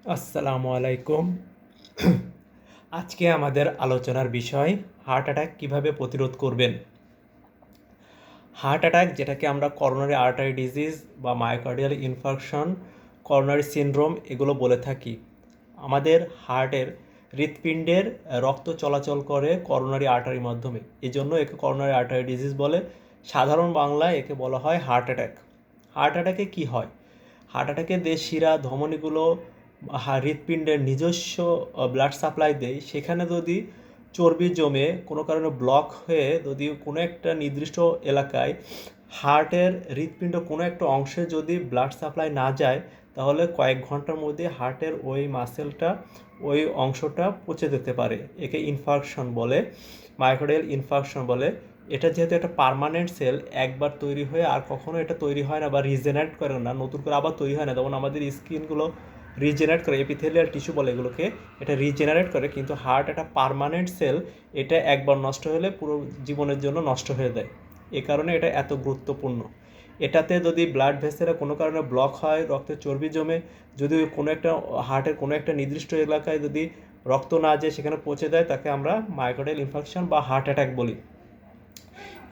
আসসালামু আলাইকুম। আজকে আমাদের আলোচনার বিষয় হার্ট অ্যাটাক কীভাবে প্রতিরোধ করবেন। হার্ট অ্যাটাক, যেটাকে আমরা করোনারি আর্টারি ডিজিজ বা মায়োকার্ডিয়াল ইনফার্কশন, করোনারি সিনড্রোম এগুলো বলে থাকি। আমাদের হার্টের হৃৎপিণ্ডের রক্ত চলাচল করে করোনারি আর্টারির মাধ্যমে, এই জন্য একে করোনারি আর্টারি ডিজিজ বলে। সাধারণ বাংলায় একে বলা হয় হার্ট অ্যাটাক। হার্ট অ্যাটাকে কী হয়? হার্ট অ্যাটাকে শিরা ধমনীগুলো হৃৎপিণ্ডের নিজস্ব ব্লাড সাপ্লাই দেয়, সেখানে যদি চর্বি জমে কোনো কারণে ব্লক হয়ে যদি কোনো একটা নির্দিষ্ট এলাকায় হার্টের হৃৎপিণ্ড কোনো একটা অংশে যদি ব্লাড সাপ্লাই না যায়, তাহলে কয়েক ঘন্টার মধ্যে হার্টের ওই মাসেলটা, ওই অংশটা পচে যেতে পারে। একে ইনফার্কশন বলে, মায়োকার্ডিয়াল ইনফার্কশন বলে। এটা যেহেতু একটা পার্মানেন্ট সেল, একবার তৈরি হয়ে আর কখনো এটা তৈরি হয় না বা রিজেনারেট করে না, নতুন করে আবার তৈরি হয় না। যেমন আমাদের স্কিনগুলো রিজেনারেট করে, এপিথেলিয়াল টিস্যু বলে এগুলোকে, এটা রিজেনারেট করে। কিন্তু হার্ট একটা পার্মানেন্ট সেল, এটা একবার নষ্ট হলে পুরো জীবনের জন্য নষ্ট হয়ে যায়। এ কারণে এটা এত গুরুত্বপূর্ণ। এটাতে যদি ব্লাড ভেসেলে কোনো কারণে ব্লক হয়, রক্তে চর্বি জমে, যদি কোনো একটা হার্টের কোনো একটা নির্দিষ্ট এলাকায় যদি রক্ত না যায়, সেখানে পচে যায়, তাকে আমরা মায়োকার্ডিয়াল ইনফার্কশন বা হার্ট অ্যাটাক বলি।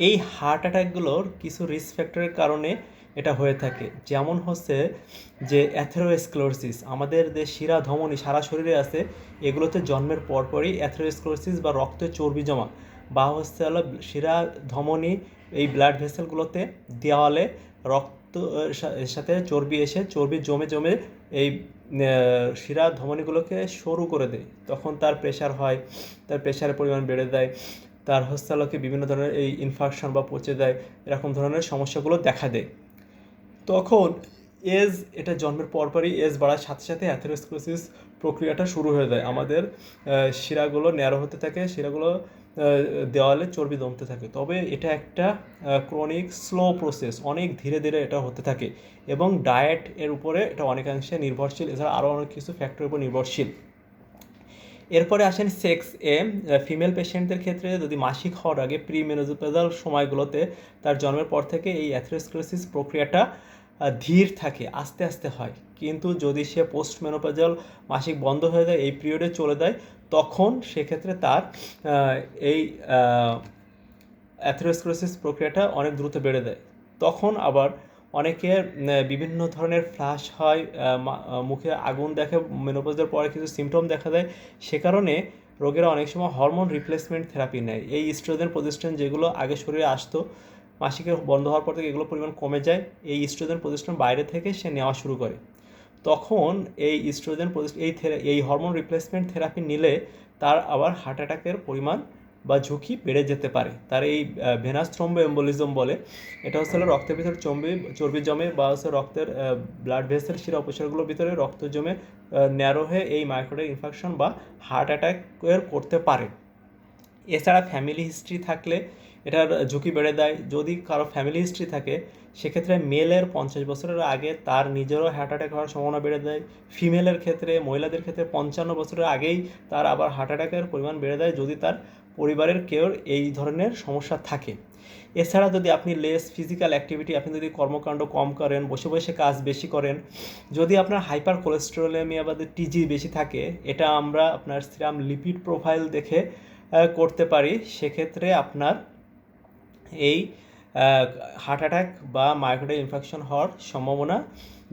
এই হার্ট অ্যাটাকগুলোর কিছু রিস্ক ফ্যাক্টরের কারণে এটা হয়ে থাকে। যেমন হচ্ছে যে অ্যাথেরোস্ক্লেরোসিস, আমাদের যে শিরা ধমনী সারা শরীরে আছে, এগুলোতে জন্মের পরপরই অ্যাথেরোস্ক্লেরোসিস বা রক্তে চর্বি জমা, বা হচ্ছে হলো শিরা ধমনী এই ব্লাড ভেসেলগুলোতে দেওয়ালে রক্ত এর সাথে চর্বি এসে চর্বি জমে জমে এই শিরা ধমনীগুলোকে সরু করে দেয়। তখন তার প্রেশার হয়, তার প্রেশারের পরিমাণ বেড়ে যায়, তার হস্তালকে বিভিন্ন ধরনের এই ইনফাকশন বা পচে দেয়, এরকম ধরনের সমস্যাগুলো দেখা দেয়। তখন এটা জন্মের পরপরই বাড়ার সাথে সাথে অ্যাথেরোস্ক্লেরোসিস প্রক্রিয়াটা শুরু হয়ে যায়। আমাদের শিরাগুলো ন্যারো হতে থাকে, শিরাগুলো দেওয়ালে চর্বি জমতে থাকে। তবে এটা একটা ক্রনিক স্লো প্রসেস, অনেক ধীরে ধীরে এটা হতে থাকে, এবং ডায়েট এর উপরে এটা অনেকাংশে নির্ভরশীল, এছাড়া আরও অনেক কিছু ফ্যাক্টরের উপর নির্ভরশীল। এরপরে আসেন সেক্স এ। ফিমেল পেশেন্টদের ক্ষেত্রে যদি মাসিক হওয়ার আগে প্রিমেনোপজাল সময়গুলোতে, তার জন্মের পর থেকে এই অ্যাথেরোস্ক্লেরোসিস প্রক্রিয়াটা ধীর থাকে, আস্তে আস্তে হয়। কিন্তু যদি সে পোস্ট মেনোপজাল মাসিক বন্ধ হয়ে যায়, এই পিরিয়ডে চলে যায়, তখন সেক্ষেত্রে তার এই অ্যাথেরোস্ক্লেরোসিস প্রক্রিয়াটা অনেক দ্রুত বেড়ে যায়। তখন আবার অনেকের বিভিন্ন ধরনের ফ্লাশ হয়, মুখে আগুন দেখে, মেনোপজের পরে কিছু সিমটম দেখা দেয়। সে কারণে রোগীরা অনেক সময় হরমোন রিপ্লেসমেন্ট থেরাপি নেয়। এই ইস্ট্রোজেন প্রজেস্টেরন যেগুলো আগে শরীরে আসতো, মাসিকের বন্ধ হওয়ার পর থেকে এগুলো পরিমাণ কমে যায়। এই ইস্ট্রোজেন প্রজেস্টেরন বাইরে থেকে সে নেওয়া শুরু করে। তখন এই ইস্ট্রোজেন এই হরমোন রিপ্লেসমেন্ট থেরাপি নিলে তার আবার হার্ট অ্যাটাকের পরিমাণ বা ঝুঁকি বেড়ে যেতে পারে। তার এই ভেনাস থ্রম্বো এম্বোলিজম বলে, এটা হচ্ছে রক্তের ভিতরে চর্বি জমে, বা হচ্ছে রক্তের ব্লাড ভেসেল শিরা উপশিরাগুলোর ভিতরে রক্ত জমে ন্যারো হয়ে এই মায়োকার্ডিয়াল ইনফার্কশন বা হার্ট অ্যাটাকের করতে পারে। এছাড়া ফ্যামিলি হিস্ট্রি থাকলে এটার ঝুঁকি বেড়ে দেয়। যদি কারো ফ্যামিলি হিস্ট্রি থাকে, সেক্ষেত্রে মেলের 50 বছরের আগে তার নিজেরও হার্ট অ্যাটাক হওয়ার সম্ভাবনা বেড়ে যায়। ফিমেলের ক্ষেত্রে, মহিলাদের ক্ষেত্রে 55 বছরের আগেই তার আবার হার্ট অ্যাটাকের পরিমাণ বেড়ে যায়, যদি তার পরিবারের কেউ এই ধরনের সমস্যা থাকে। এছাড়া যদি আপনি ফিজিক্যাল অ্যাক্টিভিটি, আপনি যদি কর্মকাণ্ড কম করেন, বসে বসে কাজ বেশি করেন, যদি আপনার হাইপার কোলেস্টেরোলেমিয়া বা টিজি বেশি থাকে, এটা আমরা আপনার সিরাম লিপিড প্রোফাইল দেখে করতে পারি, সেক্ষেত্রে আপনার এই হার্ট অ্যাটাক বা মায়োকার্ডিয়াল ইনফার্কশন হওয়ার সম্ভাবনা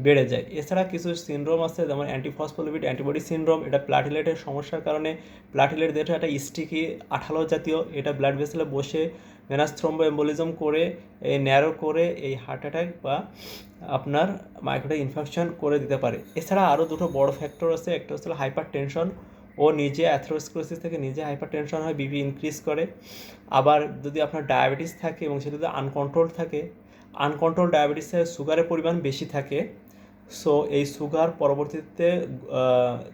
বেড়ে যায়। এছাড়া কিছু সিনড্রোম আছে, যেমন অ্যান্টিফসফোলিপিড অ্যান্টিবডি সিনড্রোম। এটা প্লাটিলেটের সমস্যার কারণে, প্লাটিলেট যেটা একটা স্টিকি আঠালো জাতীয়, এটা ব্লাড ভেসেলে বসে ভেনাস থ্রম্বো এম্বোলিজম করে ন্যারো করে এই হার্ট অ্যাটাক বা আপনার মায়োকার্ডিয়াল ইনফার্কশন করে দিতে পারে। এছাড়া আরও দুটো বড় ফ্যাক্টর আছে। একটা হচ্ছে হাইপার টেনশন, ও নিজে অ্যাথেরোস্ক্লেরোসিস থেকে নিজে হাইপার টেনশন হয়, বিপি ইনক্রিজ করে। আবার যদি আপনার ডায়াবেটিস থাকে এবং সেটা যদি আনকন্ট্রোল থাকে, আনকন্ট্রোল ডায়াবেটিসে সুগারের পরিমাণ বেশি থাকে, সো এই সুগার পরবর্তীতে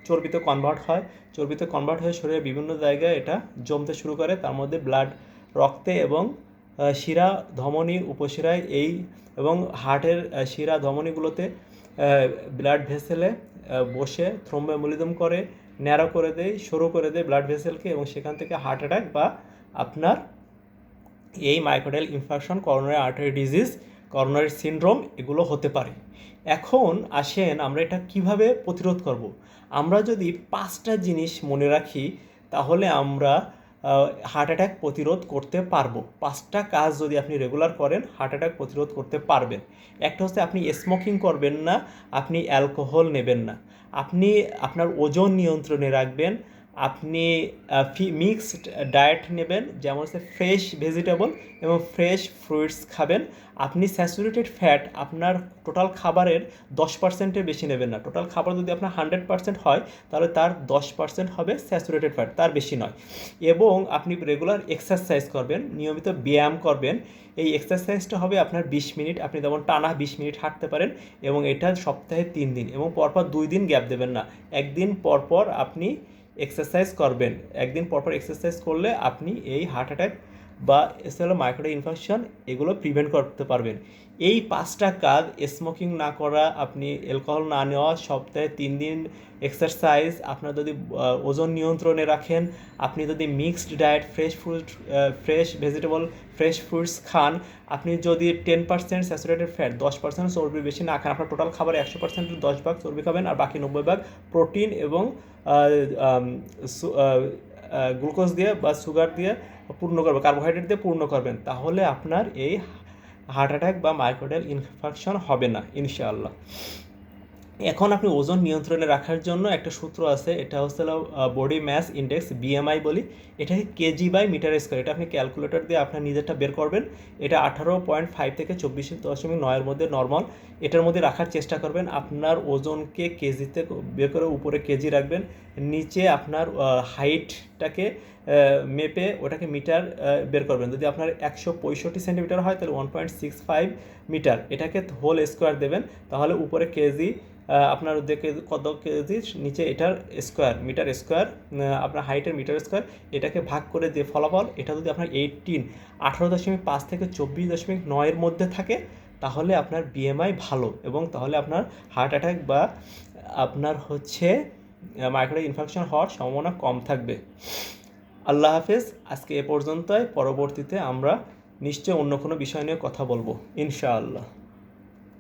চর্বিতে কনভার্ট হয়, চর্বিতে কনভার্ট হয়ে শরীরের বিভিন্ন জায়গায় এটা জমতে শুরু করে, তার মধ্যে রক্তে এবং শিরা ধমনী উপশিরায় এবং হার্টের শিরা ধমনীগুলোতে ব্লাড ভেসেলে বসে থ্রম্বো এম্বোলিজম করে, ন্যারো করে দেয়, সরু করে দেয় ব্লাড ভেসেলকে, এবং সেখান থেকে হার্ট অ্যাটাক বা আপনার এই myocardial infarction, coronary artery disease coronary syndrome এগুলো হতে পারে। এখন আসেন আমরা এটা কিভাবে প্রতিরোধ করব। আমরা যদি 5টা জিনিস মনে রাখি তাহলে আমরা হার্ট অ্যাটাক প্রতিরোধ করতে পারবো। 5টা কাজ যদি আপনি রেগুলার করেন হার্ট অ্যাটাক প্রতিরোধ করতে পারবেন। একটা হচ্ছে আপনি স্মোকিং করবেন না, আপনি অ্যালকোহল নেবেন না, আপনি আপনার ওজন নিয়ন্ত্রণে রাখবেন, আপনি মিক্সড ডায়েট নেবেন, যেমন হচ্ছে ফ্রেশ ভেজিটেবল এবং ফ্রেশ ফ্রুটস খাবেন। আপনি স্যাচুরেটেড ফ্যাট আপনার টোটাল খাবারের 10%-এর বেশি নেবেন না। টোটাল খাবার যদি আপনার 100% হয় তাহলে তার 10% হবে স্যাচুরেটেড ফ্যাট, তার বেশি নয়। এবং আপনি রেগুলার এক্সারসাইজ করবেন, নিয়মিত ব্যায়াম করবেন। এই এক্সারসাইজটা হবে আপনার 20 মিনিট, আপনি যেমন টানা 20 মিনিট হাঁটতে পারেন এবং এটা সপ্তাহে 3 দিন এবং পরপর 2 দিন গ্যাপ দেবেন না। একদিন পরপর আপনি এক্সারসাইজ করবেন। একদিন পরপর এক্সারসাইজ করলে আপনি এই হার্ট অ্যাটাক বা মায়োকার্ডিয়াল ইনফার্কশন এগুলো প্রিভেন্ট করতে পারবেন। এই 5টা কাজ, স্মোকিং না করা, আপনি অ্যালকোহল না নেওয়া, সপ্তাহে 3 দিন এক্সারসাইজ, আপনার যদি ওজন নিয়ন্ত্রণে রাখেন, আপনি যদি mixed diet, fresh vegetable, fresh fruits খান, আপনি যদি 10% স্যাচুরেটেড ফ্যাট, 10% চর্বি বেশি না খান, আপনার টোটাল খাবার 100%-এর 10 ভাগ চর্বি খাবেন আর বাকি 90 ভাগ প্রোটিন এবং গ্লুকোজ দিয়ে বা সুগার দিয়ে পূর্ণ করবেন, কার্বোহাইড্রেট দিয়ে পূর্ণ করবেন, তাহলে আপনার এই হার্ট অ্যাটাক বা মায়োকার্ডিয়াল ইনফার্কশন হবে না ইনশাআল্লাহ। এখন আপনি ওজন নিয়ন্ত্রণে রাখার জন্য একটা সূত্র আছে, এটা হচ্ছে বডি ম্যাস ইন্ডেক্স, বিএমআই বলি। এটাকে kg/m², এটা আপনি ক্যালকুলেটর দিয়ে আপনার নিজেরটা বের করবেন। এটা 18.5 থেকে 24.9-এর মধ্যে নর্মাল। এটার মধ্যে রাখার চেষ্টা করবেন। আপনার ওজনকে কেজিতে বের করে উপরে কেজি রাখবেন, নিচে আপনার হাইটটাকে মেপে ওটাকে মিটার বের করবেন। যদি আপনার 165 সেন্টিমিটার হয় তাহলে 1.65 মিটার, এটাকে হোল স্কোয়ার দেবেন, তাহলে উপরে কেজি আপনার দেখে কত কেজি, নিচে এটার স্কোয়ার, মিটার স্কোয়ার, আপনার হাইটের মিটার স্কোয়ার, এটাকে ভাগ করে যে ফলাফল, এটা যদি আপনার 18.5 থেকে 24.9-এর মধ্যে থাকে তাহলে আপনার বিএমআই ভালো এবং তাহলে আপনার হার্ট অ্যাটাক বা আপনার হচ্ছে মায়োকার্ডিয়াল ইনফার্কশন হওয়ার সম্ভাবনা কম থাকবে। আল্লাহ হাফেজ। আজকে এ পর্যন্তই, পরবর্তীতে আমরা নিশ্চয়ই অন্য কোনো বিষয় নিয়ে কথা বলবো ইনশাআল্লাহ।